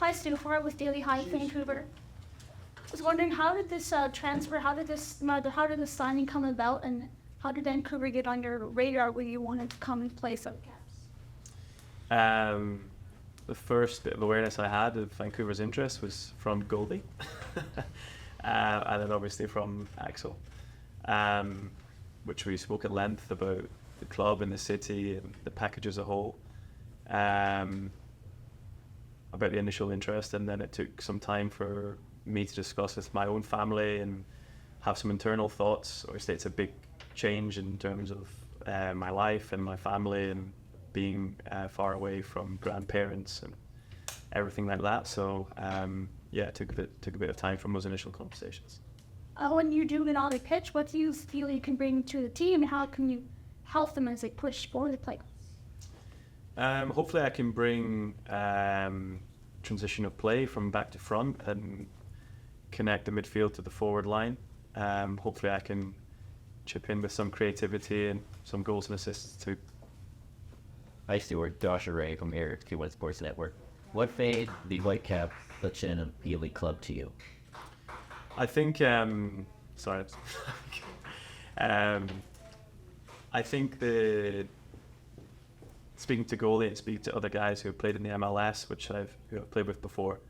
Hi, Stuart with Daily Hive Vancouver. I was wondering, how did this transfer, how did the signing come about, and how did Vancouver get on your radar when you wanted to come and play some caps? The first bit of awareness I had of Vancouver's interest was from Goldie, and then obviously from Axel, which we spoke at length about the club and the city and the package as a whole, about the initial interest, and then it took some time for me to discuss with my own family and have some internal thoughts. Obviously, it's a big change in terms of my life and my family and being far away from grandparents and everything like that. So it took a bit of time from those initial conversations. When you do get on the pitch, what do you feel you can bring to the team, and how can you help them as they push forward the play? Hopefully I can bring transition of play from back to front and connect the midfield to the forward line. Hopefully I can chip in with some creativity and some goals and assists too. Hi Stuart, Josh Array from Air Q1 Sports Network. What made the Whitecaps such an appealing club to you? I think, I think speaking to goalie and speaking to other guys who have played in the MLS, who I've played with before,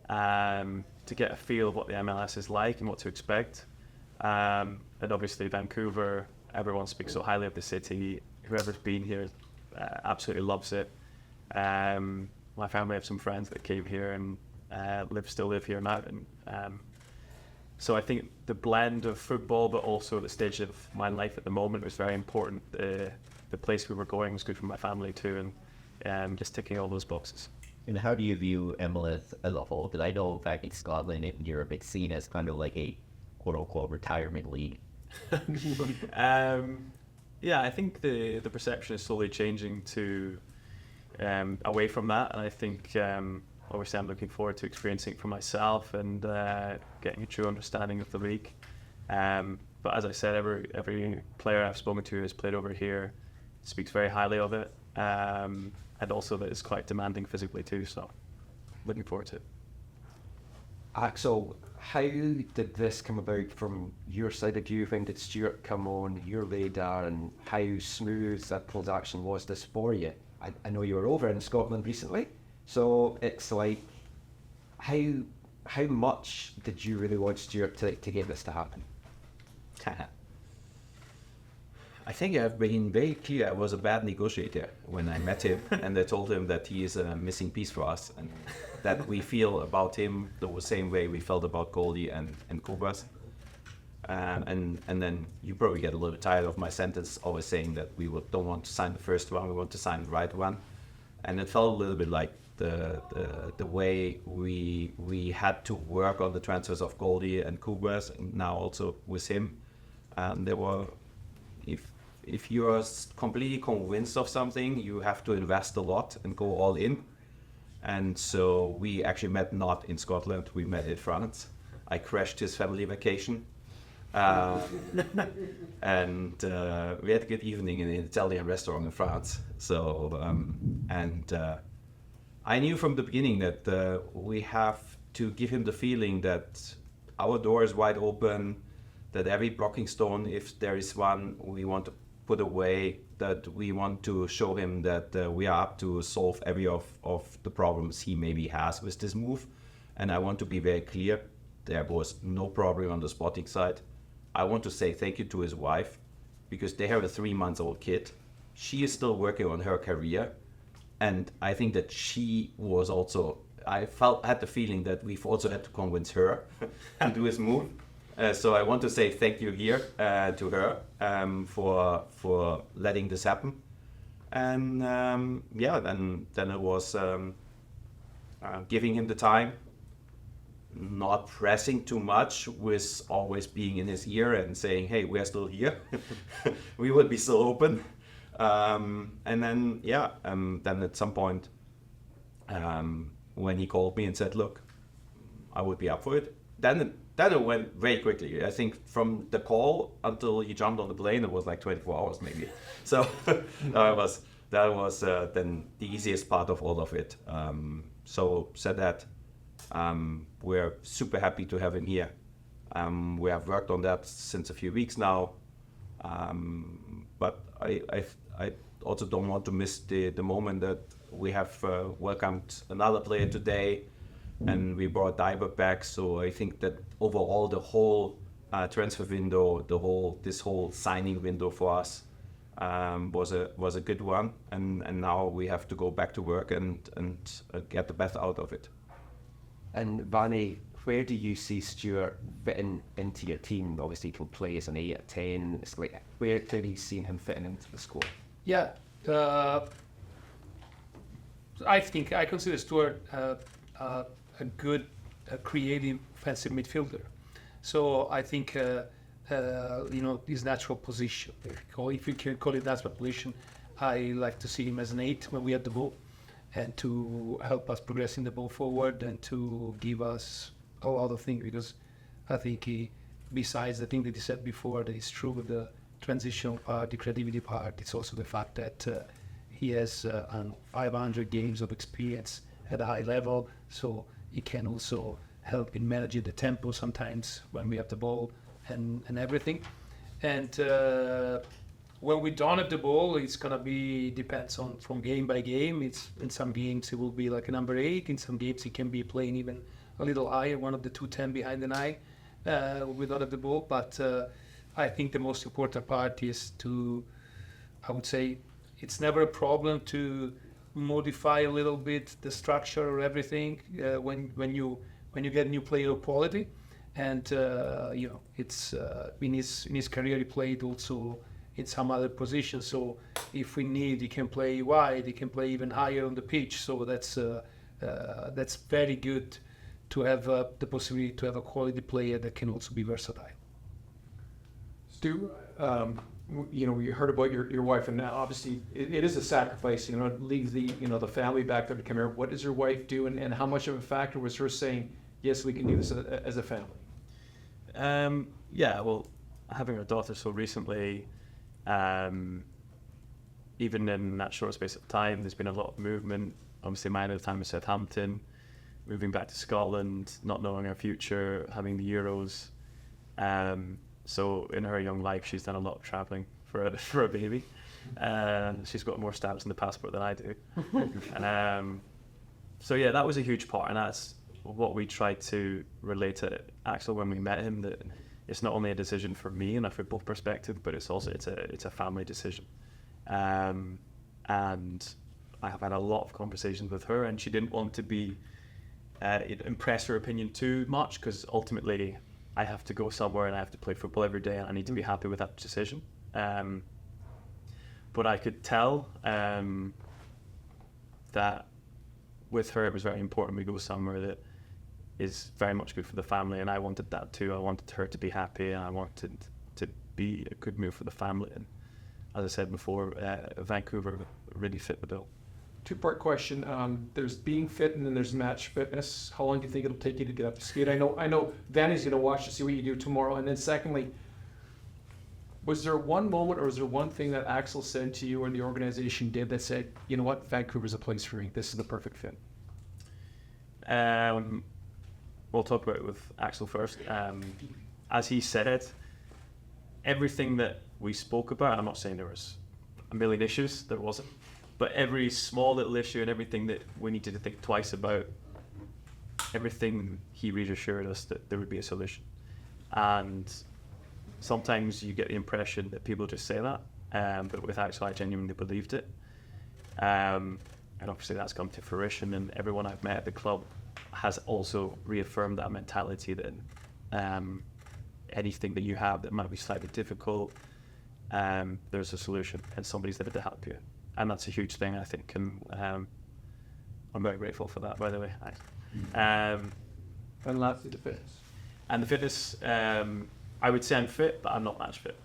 to get a feel of what the MLS is like and what to expect. And obviously Vancouver, everyone speaks so highly of the city. Whoever's been here absolutely loves it. My family have some friends that came here and still live here now. And so I think the blend of football, but also the stage of my life at the moment, was very important. The place we were going was good for my family too, and just ticking all those boxes. And how do you view MLS as a whole? Because I know back in Scotland and Europe, it's seen as kind of like a quote-unquote retirement league. I think the perception is slowly changing to away from that, and I think obviously I'm looking forward to experiencing it for myself and getting a true understanding of the league. But as I said, every player I've spoken to who has played over here speaks very highly of it, and also that it's quite demanding physically too, so looking forward to it. Axel, how did this come about from your side of you? When did Stuart come on your radar, and how smooth that transaction was this for you? I know you were over in Scotland recently, so it's like, how much did you really want Stuart to get this to happen? I think I've been very clear. I was a bad negotiator when I met him, and I told him that he is a missing piece for us, and that we feel about him the same way we felt about Goldie and Kubas. And then you probably get a little bit tired of my sentence always saying that we don't want to sign the first one, we want to sign the right one. And it felt a little bit like the way we had to work on the transfers of Goldie and Kubas, and now also with him. There were, if you are completely convinced of something, you have to invest a lot and go all in. And so we actually met not in Scotland, we met in France. I crashed his family vacation. And we had a good evening in an Italian restaurant in France. So, I knew from the beginning that we have to give him the feeling that our door is wide open, that every blocking stone, if there is one, we want to put away, that we want to show him that we are up to solve every of the problems he maybe has with this move. And I want to be very clear, there was no problem on the Sporting side. I want to say thank you to his wife, because they have a 3-month-old kid. She is still working on her career. And I think that she was also, had the feeling that we've also had to convince her to do his move. So I want to say thank you here to her for letting this happen. And then it was giving him the time, not pressing too much, with always being in his ear and saying, hey, we're still here. We would be still open. And then at some point, when he called me and said, look, I would be up for it, then it went very quickly. I think from the call until he jumped on the plane, it was like 24 hours maybe. So that was then the easiest part of all of it. So said that, we're super happy to have him here. We have worked on that since a few weeks now, but I also don't want to miss the moment that we have welcomed another player today, and we brought Diver back. So I think that overall the whole transfer window, this whole signing window for us was a good one, and now we have to go back to work and get the best out of it. And Vanni, where do you see Stuart fitting into your team? Obviously, he'll play as an 8 or 10. It's like, where have you seen him fitting into the squad? Yeah, I consider Stuart a good, creative, offensive midfielder. So I think his natural position, if you can call it natural position, I like to see him as an 8 when we have the ball, and to help us progressing the ball forward and to give us a lot of things, because I think besides the thing that he said before, that is true with the transitional part, the creativity part, it's also the fact that he has 500 games of experience at a high level, so he can also help in managing the tempo sometimes when we have the ball and everything. And when we don't have the ball, it's gonna be depends on from game by game. It's in some games it will be like a number 8. In some games he can be playing even a little higher, one of the 210 behind the 9 without have the ball. But I think the most important part is to, I would say, it's never a problem to modify a little bit the structure or everything when you get a new player of quality. And it's in his career he played also in some other positions. So if we need, he can play wide, he can play even higher on the pitch. So that's very good to have the possibility to have a quality player that can also be versatile. Stu, we heard about your wife, and now obviously it is a sacrifice. It leaves the family back there to come here. What does your wife do, and how much of a factor was her saying, yes, we can do this as a family? Yeah, well, having a daughter so recently, even in that short space of time, there's been a lot of movement. Obviously, mine at the time was Southampton, moving back to Scotland, not knowing our future, having the Euros. So in her young life, she's done a lot of travelling for a baby. She's got more stamps in the passport than I do. So yeah, that was a huge part, and that's what we tried to relate to Axel when we met him, that it's not only a decision for me and a football perspective, but it's a family decision. And I have had a lot of conversations with her, and she didn't want to be impress her opinion too much, because ultimately I have to go somewhere and I have to play football every day, and I need to be happy with that decision. But I could tell that with her it was very important we go somewhere that is very much good for the family, and I wanted that too. I wanted her to be happy, and I wanted to be a good move for the family. And as I said before, Vancouver really fit the bill. Two-part question. There's being fit, and then there's match fitness. How long do you think it'll take you to get up to speed? I know Vanny's going to watch to see what you do tomorrow. And then secondly, was there one moment or was there one thing that Axel said to you or the organization did that said, you know what, Vancouver's a place for me. This is the perfect fit? We'll talk about it with Axel first. As he said, everything that we spoke about, I'm not saying there was a million issues, there wasn't, but every small little issue and everything that we needed to think twice about, everything he reassured us that there would be a solution. And sometimes you get the impression that people just say that, but with Axel I genuinely believed it. And obviously that's come to fruition, and everyone I've met at the club has also reaffirmed that mentality that anything that you have that might be slightly difficult, there's a solution and somebody's there to help you. And that's a huge thing, I think, and I'm very grateful for that, by the way. And lastly, the fitness. And the fitness, I would say I'm fit, but I'm not match fit.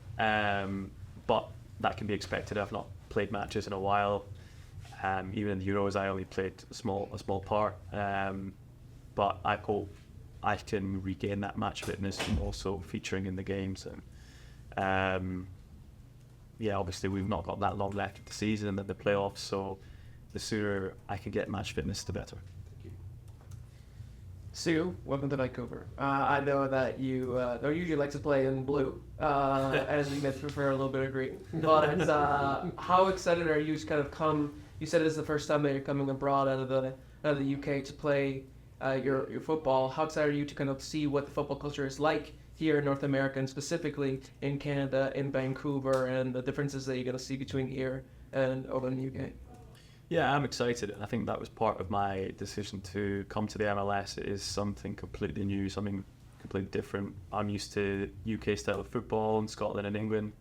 But that can be expected. I've not played matches in a while. Even in the Euros, I only played a small part. But I hope I can regain that match fitness and also featuring in the games. And yeah, obviously we've not got that long left of the season and then the playoffs, so the sooner I can get match fitness, the better. Thank you. Sue, welcome to Vancouver. I know that you don't usually like to play in blue, as you meant prefer a little bit of green. But how excited are you to kind of come? You said it's the first time that you're coming abroad out of the UK to play your football. How excited are you to kind of see what the football culture is like here in North America, and specifically in Canada, in Vancouver, and the differences that you're going to see between here and over in the UK? Yeah, I'm excited, and I think that was part of my decision to come to the MLS. It is something completely new, something completely different. I'm used to UK style of football in Scotland and England,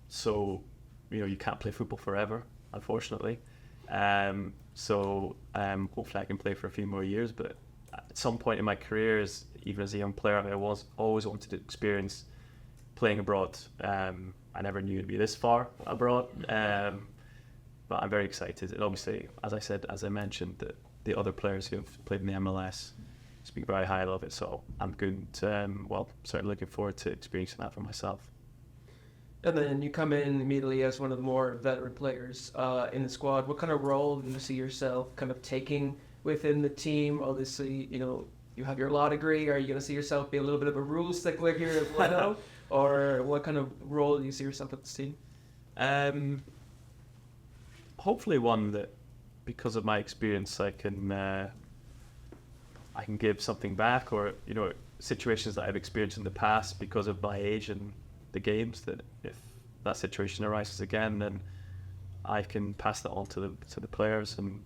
so you can't play football forever, unfortunately. So hopefully I can play for a few more years. But at some point in my career, even as a young player, I always wanted to experience playing abroad. I never knew it'd be this far abroad. But I'm very excited. And obviously, as I mentioned, the other players who have played in the MLS speak very highly of it. So I'm good. Certainly looking forward to experiencing that for myself. And then you come in immediately as one of the more veteran players in the squad. What kind of role do you see yourself kind of taking within the team? Obviously, you have your law degree. Are you going to see yourself be a little bit of a rule stickler here as well? Or what kind of role do you see yourself at the team? Hopefully one that, because of my experience, I can give something back, or situations that I've experienced in the past because of my age and the games, that if that situation arises again, then I can pass that on to the players, and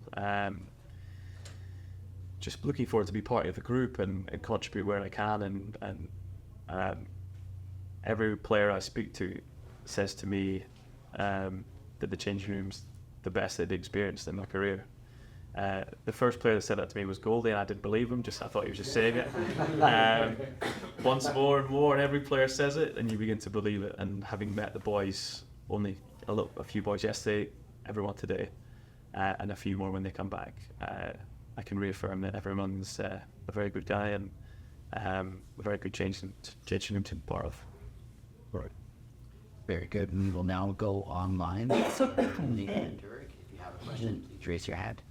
just looking forward to be part of the group and contribute where I can, and every player I speak to says to me that the changing room's the best they'd experienced in their career. The first player that said that to me was Goldie, and I didn't believe him. I thought he was just saying it. Once more and more, and every player says it, and you begin to believe it. And having met the boys, only a few boys yesterday, everyone today, and a few more when they come back, I can reaffirm that everyone's a very good guy, and a very good changing room to be part of. Right. Very good. We will now go online. And Derek, if you have a question, please raise your hand.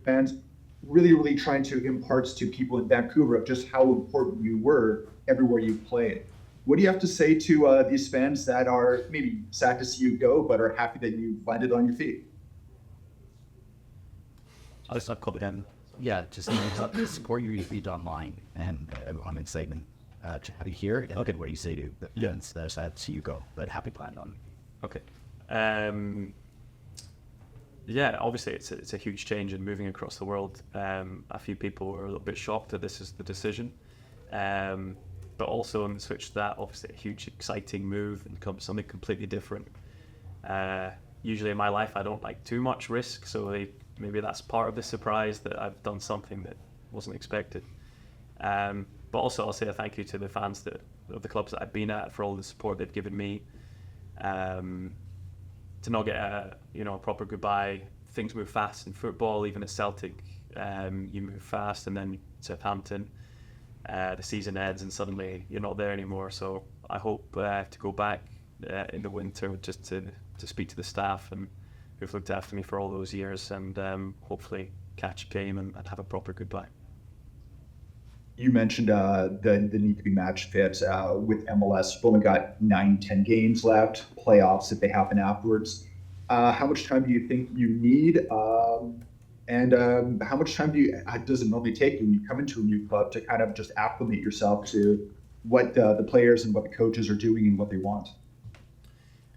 And really trying to impart to people in Vancouver of just how important you were everywhere you played. What do you have to say to these fans that are maybe sad to see you go, but are happy that you landed on your feet? I'll just call it in. Yeah, just support your feed online, and I'm excited to have you here. And okay, what do you say to the fans that are sad to see you go, but happy to land on? Okay. Yeah, obviously it's a huge change in moving across the world. A few people were a little bit shocked that this is the decision. But also on the switch to that, obviously a huge exciting move and something completely different. Usually in my life I don't like too much risk, so maybe that's part of the surprise, that I've done something that wasn't expected. But also I'll say a thank you to the fans of the clubs that I've been at for all the support they've given me. To not get a proper goodbye. Things move fast in football, even at Celtic. You move fast, and then Southampton, the season ends and suddenly you're not there anymore. So I hope to go back in the winter just to speak to the staff and who've looked after me for all those years, and hopefully catch a game and have a proper goodbye. You mentioned the need to be match fit with MLS. You've only got 9-10 games left, playoffs if they happen afterwards. How much time do you think you need? And how much time does it normally take when you come into a new club to kind of just acclimate yourself to what the players and what the coaches are doing and what they want?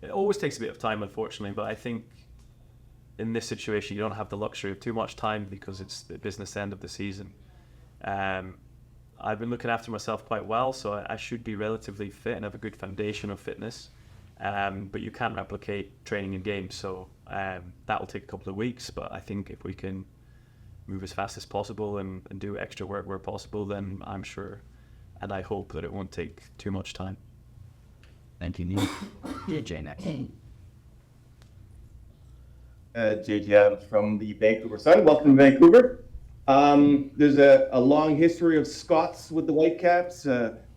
It always takes a bit of time, unfortunately, but I think in this situation you don't have the luxury of too much time because it's the business end of the season. I've been looking after myself quite well, so I should be relatively fit and have a good foundation of fitness. But you can't replicate training in games, so that will take a couple of weeks. But I think if we can move as fast as possible and do extra work where possible, then I'm sure and I hope that it won't take too much time. Thank you, Neil. JJ next. JJ Adams from the Vancouver Sun. Welcome to Vancouver. There's a long history of Scots with the Whitecaps,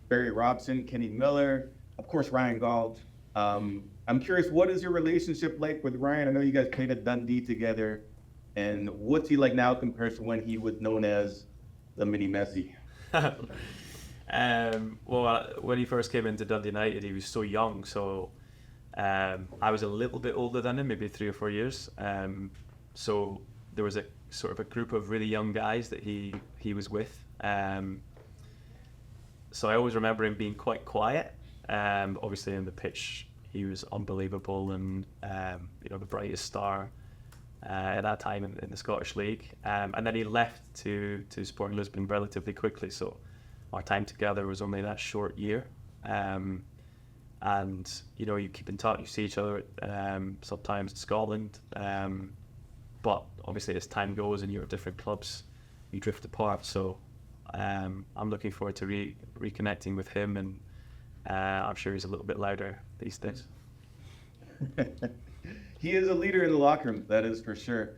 Barry Robson, Kenny Miller, of course, Ryan Gauld. I'm curious, what is your relationship like with Ryan? I know you guys played at Dundee together, and what's he like now compared to when he was known as the mini Messi? When he first came into Dundee United, he was so young, so I was a little bit older than him, maybe 3 or 4 years. So there was a sort of a group of really young guys that he was with. So I always remember him being quite quiet. Obviously on the pitch, he was unbelievable and the brightest star at that time in the Scottish League. And then he left to Sporting Lisbon relatively quickly. So our time together was only that short year. And you keep in touch, you see each other sometimes in Scotland. But obviously as time goes and you're at different clubs, you drift apart. So I'm looking forward to reconnecting with him, and I'm sure he's a little bit louder these days. He is a leader in the locker room, that is for sure.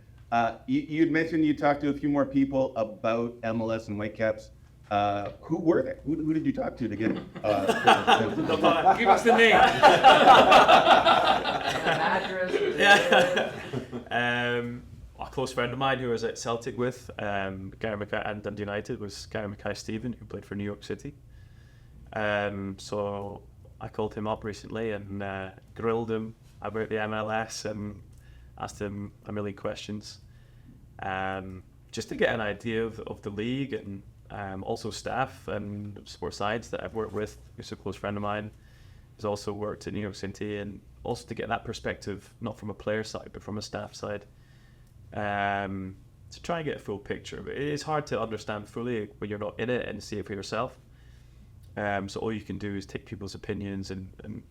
You'd mentioned you talked to a few more people about MLS and Whitecaps. Who were they? Who did you talk to get? Give us the name. A close friend of mine who I was at Celtic with, Gary Mackay, and Dundee United, was Gary Mackay-Stephen, who played for New York City. So I called him up recently and grilled him about the MLS and asked him a million questions, just to get an idea of the league and also staff and sports sides that I've worked with. He's a close friend of mine. He's also worked at New York City, and also to get that perspective, not from a player side, but from a staff side, to try and get a full picture. But it is hard to understand fully when you're not in it and see it for yourself. So all you can do is take people's opinions and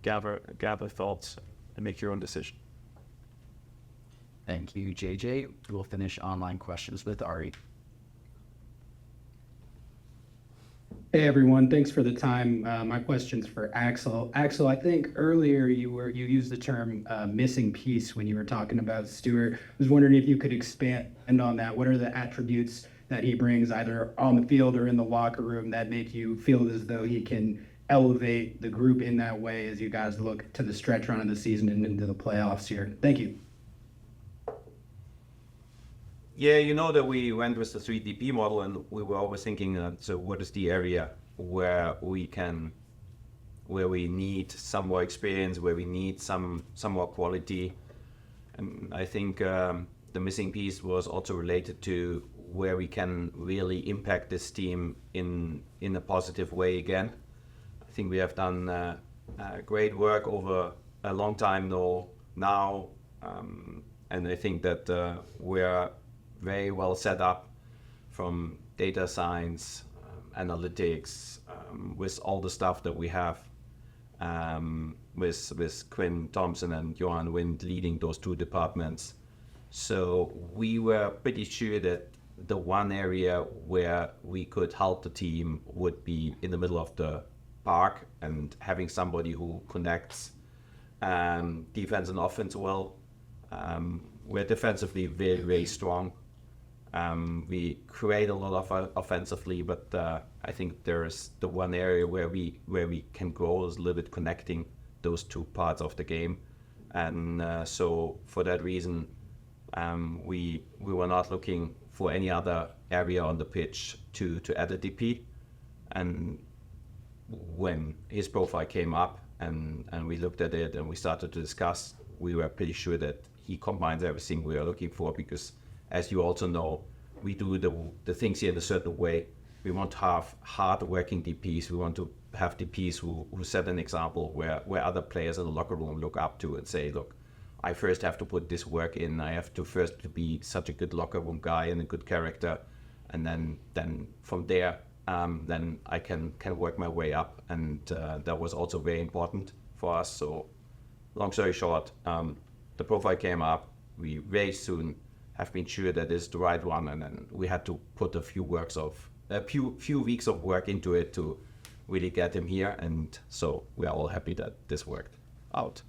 gather thoughts and make your own decision. Thank you, JJ. We'll finish online questions with Ari. Hey everyone, thanks for the time. My question's for Axel. Axel, I think earlier you used the term missing piece when you were talking about Stuart. I was wondering if you could expand on that. What are the attributes that he brings either on the field or in the locker room that make you feel as though he can elevate the group in that way as you guys look to the stretch run of the season and into the playoffs here? Thank you. Yeah, you know that we went with the 3DP model, and we were always thinking, so what is the area where we need some more experience, where we need some more quality. And I think the missing piece was also related to where we can really impact this team in a positive way again. I think we have done great work over a long time now, and I think that we're very well set up from data science, analytics, with all the stuff that we have, with Quinn Thompson and Johan Wind leading those two departments. So we were pretty sure that the one area where we could help the team would be in the middle of the park, and having somebody who connects defense and offense well. We're defensively very, very strong. We create a lot of offensively, but I think there's the one area where we can grow is a little bit connecting those two parts of the game, and so for that reason, we were not looking for any other area on the pitch to add a DP. And when his profile came up and we looked at it and we started to discuss, we were pretty sure that he combines everything we are looking for, because as you also know, we do the things here in a certain way. We want to have hard-working DPs. We want to have DPs who set an example where other players in the locker room look up to and say, look, I first have to put this work in. I have to first be such a good locker room guy and a good character, and then from there, then I can work my way up. And that was also very important for us. So long story short, the profile came up. We very soon have been sure that it's the right one, and then we had to put a few weeks of work into it to really get him here, and so we are all happy that this worked out.